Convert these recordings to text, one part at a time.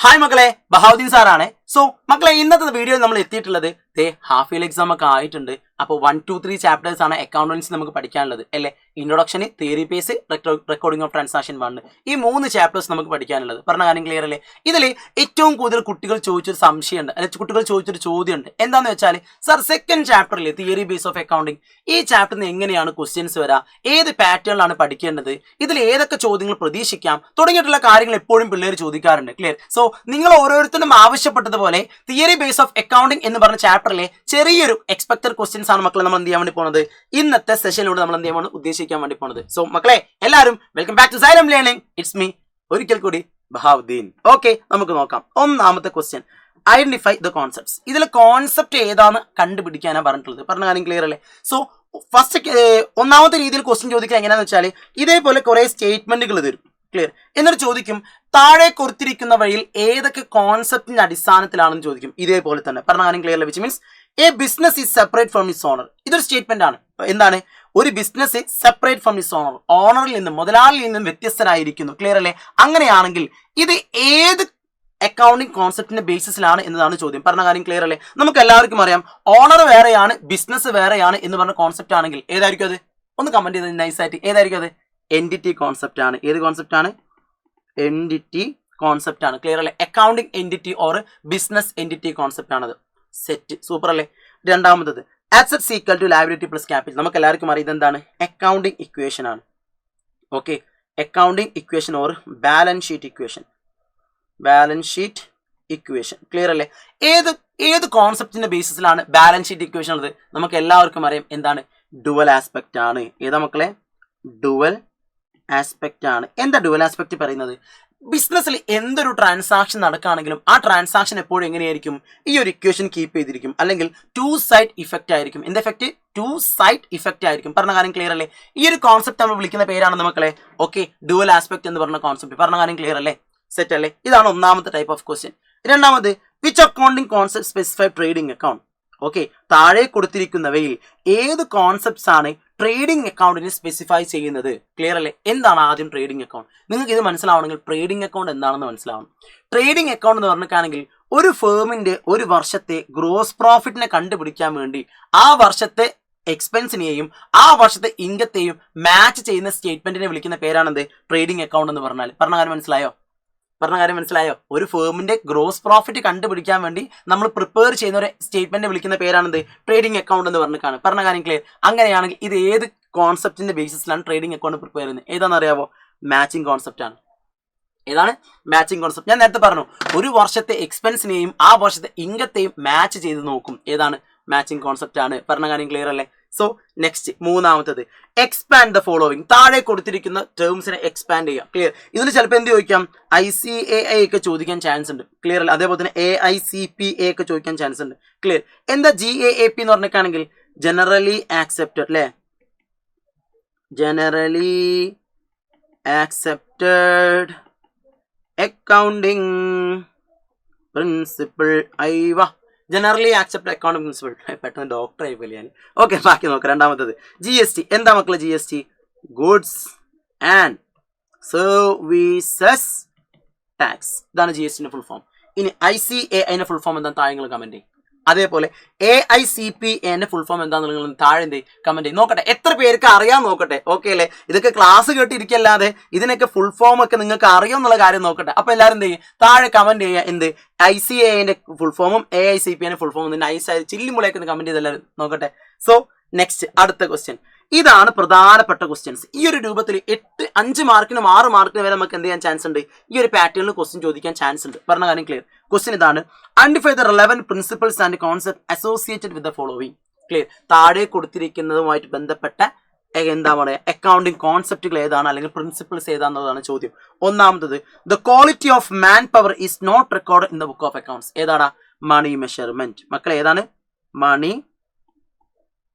Hi മക്കളെ, ബഹാവുദ്ദീൻ സാറാണ്. So മക്കളെ, ഇന്നത്തെ വീഡിയോ നമ്മൾ എത്തിയിട്ടുള്ളത് ഹാഫ് ഇയർ എക്സാം ഒക്കെ ആയിട്ടുണ്ട്. അപ്പോൾ 1, 2, 3 ചാപ്റ്റേഴ്സ് ആണ് അക്കൗണ്ടൻസി നമുക്ക് പഠിക്കാനുള്ളത് അല്ലേ. Introduction, theory base, recording of transaction 1, ഈ 3 ചാപ്റ്റേഴ്സ് നമുക്ക് പഠിക്കാനുള്ളത്. പറഞ്ഞ കാര്യം ക്ലിയർ അല്ലേ. ഇതിൽ ഏറ്റവും കൂടുതൽ കുട്ടികൾ ചോദിച്ചൊരു സംശയമുണ്ട്, അല്ലെങ്കിൽ കുട്ടികൾ ചോദിച്ചൊരു ചോദ്യമുണ്ട്. എന്താണെന്ന് വെച്ചാൽ, സാർ സെക്കൻഡ് ചാപ്റ്ററിൽ തിയറി ബേസ് ഓഫ് അക്കൗണ്ടിങ്, ഈ ചാപ്റ്ററിന് എങ്ങനെയാണ് ക്വസ്റ്റ്യൻസ് വരാം, ഏത് പാറ്റേണിലാണ് പഠിക്കേണ്ടത്, ഇതിൽ ഏതൊക്കെ ചോദ്യങ്ങൾ പ്രതീക്ഷിക്കാം തുടങ്ങിയിട്ടുള്ള കാര്യങ്ങൾ എപ്പോഴും പിള്ളേർ ചോദിക്കാറുണ്ട്. ക്ലിയർ. സോ നിങ്ങൾ ഓരോരുത്തരും ആവശ്യപ്പെട്ടതുപോലെ തിയറി ബേസ് ഓഫ് അക്കൗണ്ടിങ് എന്ന് പറഞ്ഞ ചാപ്റ്ററിലെ ചെറിയൊരു എക്സ്പെക്ടഡ് ക്വസ്റ്റ്യൻസ് ആണ് മക്കളെ നമ്മൾ എന്ത് ചെയ്യാൻ വേണ്ടി പോകുന്നത്, ഇന്നത്തെ സെഷനിലൂടെ നമ്മൾ എന്ത് ചെയ്യാൻ ഉദ്ദേശിക്കാൻ വേണ്ടി പോകുന്നത്. സോ മക്കളെ എല്ലാവരും welcome back to Xylem learning. It's me ഒരിക്കൽ കൂടി ബഹാവുദ്ദീൻ. ഓക്കെ, നമുക്ക് നോക്കാം. ഒന്നാമത്തെ ക്വസ്റ്റ്യൻ, ഐഡന്റിഫൈ ദ കോൺസെപ്റ്റ്സ്. ഇതിൽ കോൺസെപ്റ്റ് ഏതാണ് കണ്ടുപിടിക്കാനാണ് പറഞ്ഞിട്ടുള്ളത്. പറഞ്ഞ കാര്യം ക്ലിയർ അല്ലേ. സോ ഫസ്റ്റ് ഒന്നാമത്തെ രീതിയിൽ ക്വസ്റ്റ്യൻ ചോദിക്കുക എങ്ങനെയാണെന്ന് വെച്ചാൽ, ഇതേപോലെ കുറെ സ്റ്റേറ്റ്മെന്റുകൾ തരും. ക്ലിയർ. എന്നിട്ട് ചോദിക്കും, താഴെ കൊടുത്തിരിക്കുന്ന വഴിയിൽ ഏതൊക്കെ കോൺസെപ്റ്റിന്റെ അടിസ്ഥാനത്തിലാണെന്ന് ചോദിക്കും. ഇതേപോലെ തന്നെ പറഞ്ഞ കാര്യം ക്ലിയർ അല്ലേ. Which means a business is separate from its owner. ഇതൊരു സ്റ്റേറ്റ്മെന്റ് ആണ്. എന്താണ്? ഒരു business separate from its owner, ഓണറിൽ നിന്നും മുതലാളിയിൽ നിന്നും വ്യത്യസ്തരായിരിക്കുന്നു. ക്ലിയർ അല്ലേ. അങ്ങനെയാണെങ്കിൽ ഇത് ഏത് അക്കൗണ്ടിങ് കോൺസെപ്റ്റിന്റെ ബേസിസിലാണ് എന്നതാണ് ചോദ്യം. പറഞ്ഞ കാര്യം ക്ലിയർ അല്ലേ. നമുക്ക് എല്ലാവർക്കും അറിയാം, ഓണർ വേറെയാണ്, ബിസിനസ് വേറെയാണ് എന്ന് പറഞ്ഞ കോൺസെപ്റ്റ് ആണെങ്കിൽ ഏതായിരിക്കും അത്? ഒന്ന് കമന്റ് ചെയ്ത് നൈസായിട്ട്. ഏതായിരിക്കും അത്? എൻറ്റിറ്റി കോൺസെപ്റ്റ് ആണ്. ഏത് കോൺസെപ്റ്റ് ആണ്? എൻറ്റിറ്റി കോൺസെപ്റ്റ് ആണ്. ക്ലിയർ അല്ലേ. Accounting entity or business entity concept ആണത്. സെറ്റ്. സൂപ്പർ അല്ലേ. രണ്ടാമത്തത്, assets equal to liability plus capital. നമുക്ക് എല്ലാവർക്കും അറിയാം ഇതെന്താണ്? അക്കൗണ്ടിങ് ഇക്വേഷൻ ആണ്. Okay, accounting equation or balance sheet equation. Balance sheet equation. Clear അല്ലേ. ഏത് കോൺസെപ്റ്റിന്റെ ബേസിസിലാണ് ബാലൻസ് ഷീറ്റ് ഇക്വേഷൻ ഉള്ളത്? നമുക്ക് എല്ലാവർക്കും അറിയാം എന്താണ്? ഡുവൽ ആസ്പെക്റ്റ് ആണ്. ഏതാ മക്കളെ? ഡുവൽ ആസ്പെക്റ്റ് ആണ്. എന്താ ഡുവൽ ആസ്പെക്റ്റ് പറയുന്നത്? ബിസിനസ്സിൽ എന്തൊരു ട്രാൻസാക്ഷൻ നടക്കുകയാണെങ്കിലും ആ ട്രാൻസാക്ഷൻ എപ്പോഴും എങ്ങനെയായിരിക്കും? ഈ ഒരു ഇക്വേഷൻ കീപ്പ് ചെയ്തിരിക്കും, അല്ലെങ്കിൽ 2 സൈഡ് ഇഫക്റ്റ് ആയിരിക്കും. എന്ത് എഫക്റ്റ്? 2 സൈഡ് ഇഫക്റ്റ് ആയിരിക്കും. പറഞ്ഞ കാര്യം ക്ലിയർ അല്ലേ. ഈ ഒരു കോൺസെപ്റ്റ് നമ്മൾ വിളിക്കുന്ന പേരാണ് മക്കളെ ഓക്കെ ഡുവൽ ആസ്പെക്ട് എന്ന് പറഞ്ഞ കോൺസെപ്റ്റ്. പറഞ്ഞ കാര്യം ക്ലിയർ അല്ലേ. സെറ്റ് അല്ലേ. ഇതാണ് ഒന്നാമത്തെ ടൈപ്പ് ഓഫ് ക്വസ്റ്റ്യൻ. രണ്ടാമത്, which accounting concept specify trading account. Okay, താഴെ കൊടുത്തിരിക്കുന്നവയിൽ ഏത് കോൺസെപ്റ്റ്സ് ആണ് ട്രേഡിംഗ് അക്കൗണ്ടിനെ സ്പെസിഫൈ ചെയ്യുന്നത്? ക്ലിയർ അല്ലേ. എന്താണ് ആദ്യം ട്രേഡിംഗ് അക്കൗണ്ട്? നിങ്ങൾക്ക് ഇത് മനസ്സിലാവണമെങ്കിൽ ട്രേഡിംഗ് അക്കൗണ്ട് എന്താണെന്ന് മനസ്സിലാവണം. ട്രേഡിംഗ് അക്കൗണ്ട് എന്ന് പറഞ്ഞിട്ടാണെങ്കിൽ ഒരു ഫേമിന്റെ ഒരു വർഷത്തെ ഗ്രോസ് പ്രോഫിറ്റിനെ കണ്ടുപിടിക്കാൻ വേണ്ടി ആ വർഷത്തെ എക്സ്പെൻസിനെയും ആ വർഷത്തെ ഇൻകത്തെയും മാച്ച് ചെയ്യുന്ന സ്റ്റേറ്റ്മെന്റിനെ വിളിക്കുന്ന പേരാണെന്ത്? ട്രേഡിംഗ് അക്കൗണ്ട് എന്ന് പറഞ്ഞാൽ. പറഞ്ഞ കാര്യം മനസ്സിലായോ? പറഞ്ഞ കാര്യം മനസ്സിലായോ? ഒരു ഫേമിന്റെ ഗ്രോസ് പ്രോഫിറ്റ് കണ്ടുപിടിക്കാൻ വേണ്ടി നമ്മൾ പ്രിപ്പയർ ചെയ്യുന്ന ഒരു സ്റ്റേറ്റ്മെന്റ് വിളിക്കുന്ന പേരാണെന്ത്? ട്രേഡിംഗ് അക്കൗണ്ട് എന്ന് പറഞ്ഞിട്ടാണ്. പറഞ്ഞ കാര്യം ക്ലിയർ. അങ്ങനെയാണെങ്കിൽ ഇത് ഏത് കോൺസെപ്റ്റിന്റെ ബേസിസിലാണ് ട്രേഡിംഗ് അക്കൗണ്ട് പ്രിപ്പയർ ചെയ്യുന്നത്? ഏതാണെന്ന് അറിയാവോ? മാച്ചിങ് കോൺസെപ്റ്റ് ആണ്. ഏതാണ്? Matching concept. ഞാൻ നേരത്തെ പറഞ്ഞു, ഒരു വർഷത്തെ എക്സ്പെൻസിനെയും ആ വർഷത്തെ ഇൻകത്തെയും മാച്ച് ചെയ്ത് നോക്കും. ഏതാണ്? മാച്ചിങ് കോൺസെപ്റ്റ് ആണ്. പറഞ്ഞ കാര്യം ക്ലിയർ അല്ലേ. സോ നെക്സ്റ്റ്, മൂന്നാമത്തത്, എക്സ്പാൻഡ് ദ ഫോളോവിങ്. താഴെ കൊടുത്തിരിക്കുന്ന ടേംസിനെ എക്സ്പാൻഡ് ചെയ്യാം. ക്ലിയർ. ഇതിന് ചിലപ്പോൾ എന്ത് ചോദിക്കാം? ICAI ഒക്കെ ചോദിക്കാൻ ചാൻസ് ഉണ്ട്. ക്ലിയർ അല്ല. അതേപോലെ തന്നെ AICPA ഒക്കെ ചോദിക്കാൻ ചാൻസ് ഉണ്ട്. ക്ലിയർ. എന്താ GAAP എന്ന് പറഞ്ഞിട്ടാണെങ്കിൽ? ജനറലി ആക്സെപ്റ്റഡ് അല്ലേ. Generally accepted accounting principle. Aiwa, generally accept accounting principle. പെട്ടെന്ന് ഡോക്ടർ ആയി പോലെ ഞാൻ. ഓക്കെ, ബാക്കി നോക്കാം. രണ്ടാമത്തത്, GST. എന്താ മക്കളെ GST? Goods and services tax. ഇതാണ് GSTന്റെ ഫുൾ ഫോം. ഇനി ICAIന്റെ ഫുൾ ഫോം എന്താ? താഴെ കമന്റ് ചെയ്യും. അതേപോലെ AICPAന്റെ ഫുൾ ഫോം എന്താണെന്ന് താഴെ എന്ത് കമന്റ് ചെയ്യും. നോക്കട്ടെ എത്ര പേർക്ക് അറിയാൻ നോക്കട്ടെ. ഓക്കെ അല്ലേ. ഇതൊക്കെ ക്ലാസ് കേട്ടിരിക്കല്ലാതെ ഇതിനൊക്കെ ഫുൾ ഫോം ഒക്കെ നിങ്ങൾക്ക് അറിയാം എന്നുള്ള കാര്യം നോക്കട്ടെ. അപ്പൊ എല്ലാവരും എന്ത് ചെയ്യും? താഴെ കമന്റ് ചെയ്യുക. എന്ത്? ICAIന്റെ ഫുൾ ഫോമും AICPAന്റെ ഫുൾ ഫോമും നൈസായി ചില്ലിമുളയൊക്കെ കമന്റ് ചെയ്ത് എല്ലാവരും നോക്കട്ടെ. സോ നെക്സ്റ്റ്, അടുത്ത ക്വസ്റ്റ്യൻ. ഇതാണ് പ്രധാനപ്പെട്ട ക്വസ്റ്റ്യൻസ്. ഈ ഒരു രൂപത്തിൽ 5 മാർക്കിനും 6 മാർക്കിനും വരെ നമുക്ക് എന്ത് ചെയ്യാൻ ചാൻസ് ഉണ്ട്? ഈ ഒരു പാറ്റേണിൽ ക്വസ്റ്റ്യൻ ചോദിക്കാൻ ചാൻസ് ഉണ്ട്. പറഞ്ഞ കാര്യം ക്ലിയർ. ക്വസ്റ്റ്യൻ ഇതാണ്, identify the relevant principles and concept associated with the following. Clear. താഴെ കൊടുത്തിരിക്കുന്നതുമായിട്ട് ബന്ധപ്പെട്ട എന്താ പറയുക അക്കൗണ്ടിങ് കോൺസെപ്റ്റുകൾ ഏതാണ്, അല്ലെങ്കിൽ പ്രിൻസിപ്പിൾസ് ഏതാണെന്നതാണ് ചോദ്യം. ഒന്നാമത്തത്, the quality of man power is not record in the book of accounts. ഏതാണ്? Money measurement. മക്കളെ ഏതാണ്? Money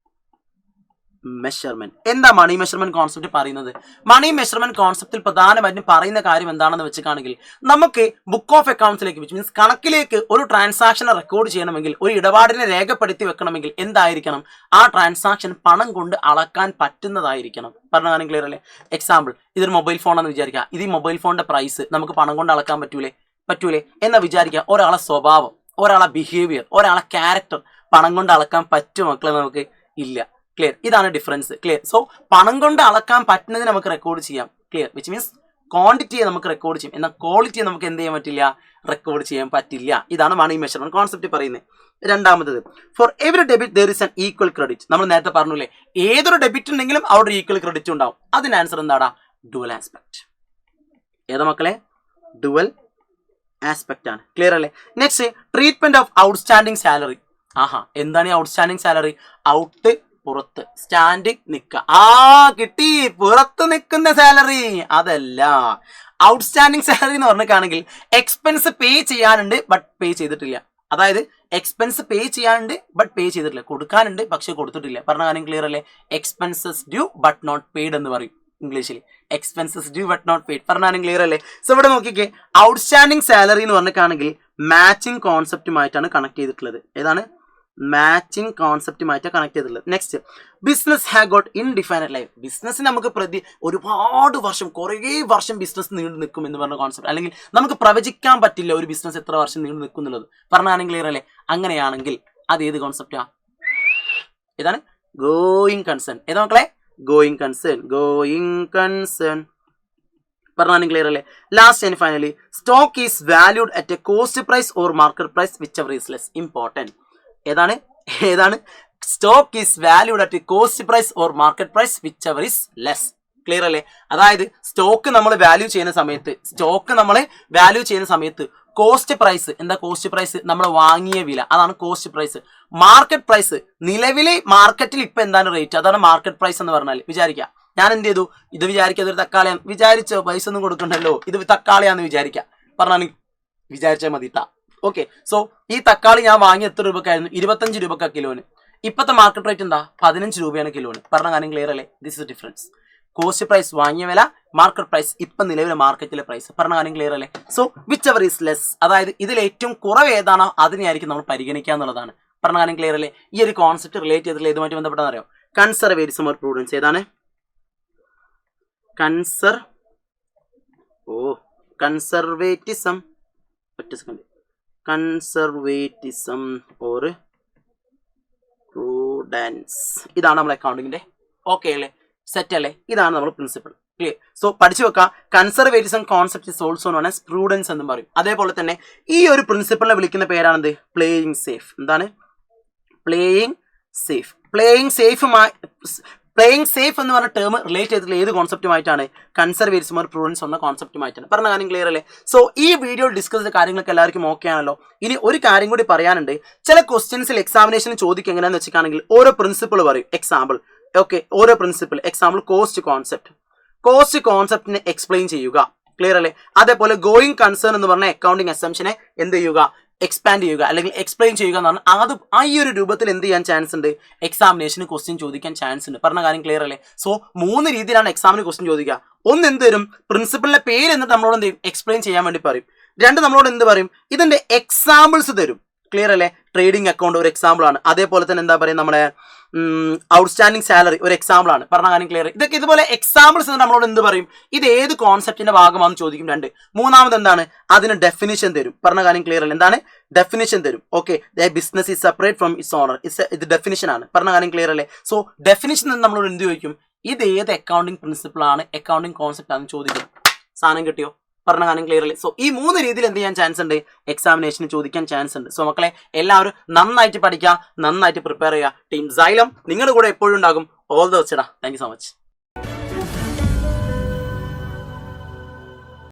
measurement. എന്താ മണി മെഷർമെന്റ് കോൺസെപ്റ്റ് പറയുന്നത്? മണി മെഷർമെന്റ് കോൺസെപ്റ്റിൽ പ്രധാനമായിട്ടും പറയുന്ന കാര്യം എന്താണെന്ന് വെച്ചിട്ടാണെങ്കിൽ, നമുക്ക് ബുക്ക് ഓഫ് അക്കൗണ്ട്സിലേക്ക് വിച്ച് മീൻസ് കണക്കിലേക്ക് ഒരു ട്രാൻസാക്ഷനെ റെക്കോർഡ് ചെയ്യണമെങ്കിൽ, ഒരു ഇടപാടിനെ രേഖപ്പെടുത്തി വെക്കണമെങ്കിൽ എന്തായിരിക്കണം? ആ ട്രാൻസാക്ഷൻ പണം കൊണ്ട് അളക്കാൻ പറ്റുന്നതായിരിക്കണം. പറഞ്ഞ കാര്യം ക്ലിയർ അല്ലേ. എക്സാമ്പിൾ, ഇതൊരു മൊബൈൽ ഫോണാണെന്ന് വിചാരിക്കുക. ഇത് ഈ മൊബൈൽ ഫോണിന്റെ പ്രൈസ് നമുക്ക് പണം കൊണ്ട് അളക്കാൻ പറ്റൂലേ? പറ്റൂലേ? എന്നാ വിചാരിക്കുക ഒരാളെ സ്വഭാവം, ഒരാളെ ബിഹേവിയർ, ഒരാളെ ക്യാരക്ടർ പണം കൊണ്ട് അളക്കാൻ പറ്റും മക്കളെ? നമുക്ക് ഇല്ല. ക്ലിയർ? ഇതാണ് ഡിഫറൻസ്. ക്ലിയർ? സോ പണം കൊണ്ട് അളക്കാൻ പറ്റുന്നതിന് നമുക്ക് റെക്കോർഡ് ചെയ്യാം. ക്ലിയർ? വിച്ച് മീൻസ് ക്വാണ്ടിറ്റിയെ നമുക്ക് റെക്കോർഡ് ചെയ്യും, എന്നാൽ ക്വാളിറ്റിയെ നമുക്ക് എന്ത് ചെയ്യാൻ പറ്റില്ല? റെക്കോർഡ് ചെയ്യാൻ പറ്റില്ല. ഇതാണ് മണി മെഷർമെന്റ് കോൺസെപ്റ്റ് പറയുന്നത്. രണ്ടാമത്തത്, for every debit there is an equal credit. നമ്മൾ നേരത്തെ പറഞ്ഞില്ലേ, ഏതൊരു ഡെബിറ്റ് ഉണ്ടെങ്കിലും അവിടെ ഈക്വൽ ക്രെഡിറ്റ് ഉണ്ടാവും. അതിന് ആൻസർ എന്താടാ? Dual aspect. ഏതാ മക്കളെ? ഡുവൽ ആസ്പെക്ട് ആണ്. ക്ലിയർ അല്ലേ? Next, treatment of outstanding salary. ആഹാ, എന്താണ് ഈ ഔട്ട്സ്റ്റാൻഡിങ് സാലറി? ഔട്ട് പുറത്ത്, സ്റ്റാൻഡിങ് നിക്ക. കിട്ടി, പുറത്ത് നിൽക്കുന്ന സാലറി. അതല്ല, ഔട്ട്സ്റ്റാൻഡിങ് സാലറി എന്ന് പറഞ്ഞിട്ടാണെങ്കിൽ എക്സ്പെൻസ് പേ ചെയ്യാനുണ്ട് ബട്ട് പേ ചെയ്തിട്ടില്ല. അതായത് എക്സ്പെൻസ് പേ ചെയ്യാനുണ്ട് ബട്ട് പേ ചെയ്തിട്ടില്ല, കൊടുക്കാനുണ്ട് പക്ഷെ കൊടുത്തിട്ടില്ല. പറഞ്ഞ കാര്യം ക്ലിയർ അല്ലേ? Expenses due but not paid എന്ന് പറയും ഇംഗ്ലീഷിൽ. Expenses due but not paid. പറഞ്ഞാലും ക്ലിയർ അല്ലേ? സോ ഇവിടെ നോക്കിക്കേ, ഔട്ട്സ്റ്റാൻഡിങ് സാലറി എന്ന് പറഞ്ഞിട്ടാണെങ്കിൽ മാച്ചിങ് കോൺസെപ്റ്റുമായിട്ടാണ് കണക്ട് ചെയ്തിട്ടുള്ളത്. ഏതാണ്? മാച്ചിങ് കോൺസെപ്റ്റുമായിട്ട് കണക്ട് ചെയ്തിട്ടുള്ളത്. Next, business have got indefinite life. Business നമുക്ക് ഒരുപാട് വർഷം, കുറേ വർഷം ബിസിനസ് നീണ്ടു നിൽക്കും എന്ന് പറഞ്ഞ കോൺസെപ്റ്റ്, അല്ലെങ്കിൽ നമുക്ക് പ്രവചിക്കാൻ പറ്റില്ല ഒരു ബിസിനസ് എത്ര വർഷം നീണ്ടു നിൽക്കും എന്നുള്ളത്. പറഞ്ഞാലും ക്ലിയർ അല്ലേ? അങ്ങനെയാണെങ്കിൽ അത് ഏത് കോൺസെപ്റ്റാ? ഏതാണ്? Going concern. ഏതാ മക്കളെ? Going concern. Going concern. പറഞ്ഞാലും ക്ലിയർ അല്ലേ? Last and finally, stock is valued at a cost price or market price whichever is less. Important. ഏതാണ്? Stock is valued at cost price or market price whichever is less. Clear അല്ലേ? അതായത് stock നമ്മൾ value ചെയ്യുന്ന സമയത്ത് cost price എന്താ? Cost price നമ്മൾ വാങ്ങിയ വില, അതാണ് കോസ്റ്റ് പ്രൈസ്. മാർക്കറ്റ് പ്രൈസ് നിലവിലെ മാർക്കറ്റിൽ ഇപ്പൊ എന്താണ് റേറ്റ്, അതാണ് മാർക്കറ്റ് പ്രൈസ് എന്ന് പറഞ്ഞാൽ. വിചാരിക്കുക ഞാൻ എന്ത് ചെയ്തു, ഇത് വിചാരിക്കുക ഇതൊരു തക്കാളിയാണ്, വിചാരിച്ചോ പൈസ ഒന്നും കൊടുക്കണ്ടല്ലോ, ഇത് തക്കാളിയാന്ന് വിചാരിക്കുക. പറഞ്ഞാൽ വിചാരിച്ചാൽ മതിട്ടാ. ഓക്കെ, സോ ഈ തക്കാളി ഞാൻ വാങ്ങി എത്ര രൂപക്കായിരുന്നു? 25 രൂപക്കാ കിലോന്. ഇപ്പോഴത്തെ മാർക്കറ്റ് റേറ്റ് എന്താ? 15 രൂപയാണ് കിലോന്. പറഞ്ഞ കാര്യം ക്ലിയർ അല്ലേ? This is difference. Cost price വാങ്ങിയ വില, മാർക്കറ്റ് പ്രൈസ് ഇപ്പം നിലവിലെ മാർക്കറ്റിലെ പ്രൈസ്. പറഞ്ഞ കാര്യം ക്ലിയർ അല്ലേ? So which ever is less, അതായത് ഇതിൽ ഏറ്റവും കുറവ് ഏതാണോ അതിനെയായിരിക്കും നമ്മൾ പരിഗണിക്കുക എന്നുള്ളതാണ്. പറഞ്ഞ കാര്യം ക്ലിയർ അല്ലേ? ഈ ഒരു കോൺസെപ്റ്റ് റിലേറ്റ് ചെയ്തിട്ടുള്ള ഇതുമായിട്ട് ബന്ധപ്പെട്ടാന്ന് അറിയാം. Conservatism or prudence. ഏതാണ്? കൺസർവേറ്റിസം. ഒറ്റ സെക്കൻഡ്. Conservatism or prudence. ഇതാണ് നമ്മൾ അക്കൗണ്ടിങ്ങിന്റെ. ഓക്കെ അല്ലേ? സെറ്റ് അല്ലേ? ഇതാണ് നമ്മൾ പ്രിൻസിപ്പിൾ. ക്ലിയർ? സോ പഠിച്ചു വെക്കാം. Conservatism concept is also known as prudence എന്നും പറയും. അതേപോലെ തന്നെ ഈ ഒരു പ്രിൻസിപ്പിളിനെ വിളിക്കുന്ന പേരാണെന്ത്? Playing safe. എന്താണ്? Playing safe. പ്ലേയിങ് സേഫ് എന്ന് പറഞ്ഞ ടേം റിലേറ്റ് ചെയ്തിട്ടുള്ള ഏത് കോൺസെപ്റ്റുമായിട്ടാണ്? കൺസർവേറ്റിസം ഓർ പ്രൂഡൻസ് എന്ന കോൺസെപ്റ്റുമായിട്ടാണ്. പറഞ്ഞ കാര്യം ക്ലിയർ അല്ലേ? സോ ഈ വീഡിയോ ഡിസ്കസ് ചെയ്ത കാര്യങ്ങളൊക്കെ എല്ലാവർക്കും ഓക്കെ ആണല്ലോ. ഇനി ഒരു കാര്യം കൂടി പറയാനുണ്ട്. ചില ക്വസ്റ്റ്യൻസിൽ എക്സാമിനേഷൻ ചോദിക്കുക എങ്ങനെയാന്ന് വെച്ചിട്ടാണെങ്കിൽ ഓരോ പ്രിൻസിപ്പിൾ പറയും. എക്സാമ്പിൾ. ഓക്കെ, ഓരോ പ്രിൻസിപ്പിൾ. എക്സാമ്പിൾ കോസ്റ്റ് കോൺസെപ്റ്റിനെ എക്സ്പ്ലെയിൻ ചെയ്യുക. ക്ലിയർ അല്ലേ? അതേപോലെ ഗോയിങ് കൺസേൺ എന്ന് പറഞ്ഞ അക്കൗണ്ടിങ് അസംഷനെ എന്ത് ചെയ്യുക? എക്സ്പാൻഡ് ചെയ്യുക അല്ലെങ്കിൽ എക്സ്പ്ലെയിൻ ചെയ്യുക എന്ന് പറഞ്ഞാൽ അത് ഈ ഒരു രൂപത്തിൽ എന്ത് ചെയ്യാൻ ചാൻസ് ഉണ്ട്? എക്സാമിനേഷന് ക്വസ്റ്റ്യൻ ചോദിക്കാൻ ചാൻസ് ഉണ്ട്. പറഞ്ഞ കാര്യം ക്ലിയർ അല്ലേ? സോ 3 രീതിയിലാണ് എക്സാമിന് ക്വസ്റ്റ്യൻ ചോദിക്കുക. ഒന്ന് എന്ത് തരും? പ്രിൻസിപ്പളിന്റെ പേര് എന്നിട്ട് നമ്മളോട് എന്ത് ചെയ്യും? എക്സ്പ്ലെയിൻ ചെയ്യാൻ വേണ്ടി പറയും. 2 നമ്മളോട് എന്ത് പറയും? ഇതിന്റെ എക്സാമ്പിൾസ് തരും. ക്ലിയർ അല്ലേ? ട്രേഡിംഗ് അക്കൗണ്ട് ഒരു എക്സാമ്പിൾ ആണ്. അതേപോലെ തന്നെ എന്താ പറയുക, നമ്മുടെ ഔട്ട്സ്റ്റാൻഡിങ് സാലറി ഒരു എക്സാമ്പിൾ ആണ്. പറഞ്ഞ കാര്യം ക്ലിയർ? ഇതൊക്കെ ഇതുപോലെ എക്സാമ്പിൾസ് നമ്മളോട് എന്ത് പറയും? ഇത് ഏത് കോൺസെപ്റ്റിന്റെ ഭാഗമാണെന്ന് ചോദിക്കും. 2. മൂന്നാമത് എന്താണ്? അതിന് ഡെഫിനിഷൻ തരും. പറഞ്ഞ കാര്യം ക്ലിയർ അല്ലേ? എന്താണ്? ഡെഫിനിഷൻ തരും. Okay, business is separate from its owner. ഇത് ഡെഫിനിഷൻ ആണ്. പറഞ്ഞ കാര്യം ക്ലിയർ അല്ലേ? സോ ഡെഫിനിഷൻ നമ്മളോട് എന്ത് ചോദിക്കും? ഇത് ഏത് അക്കൗണ്ടിങ് പ്രിൻസിപ്പിൾ ആണ്, അക്കൗണ്ടിങ് കോൺസെപ്റ്റ് ആണെന്ന് ചോദിക്കും. സാധനം കിട്ടിയോ? പറഞ്ഞ കാര്യം ക്ലിയർ അല്ലേ? സോ ഈ 3 രീതിയിൽ എന്ത് ചെയ്യാൻ ചാൻസ് ഉണ്ട്? എക്സാമിനേഷന് ചോദിക്കാൻ ചാൻസ് ഉണ്ട്. സോ മക്കളെ എല്ലാവരും നന്നായിട്ട് പഠിക്കുക, നന്നായിട്ട് പ്രിപ്പയർ ചെയ്യുക. ടീം സൈലം നിങ്ങളുടെ കൂടെ എപ്പോഴും ഉണ്ടാകും. All the best. Thank you so much.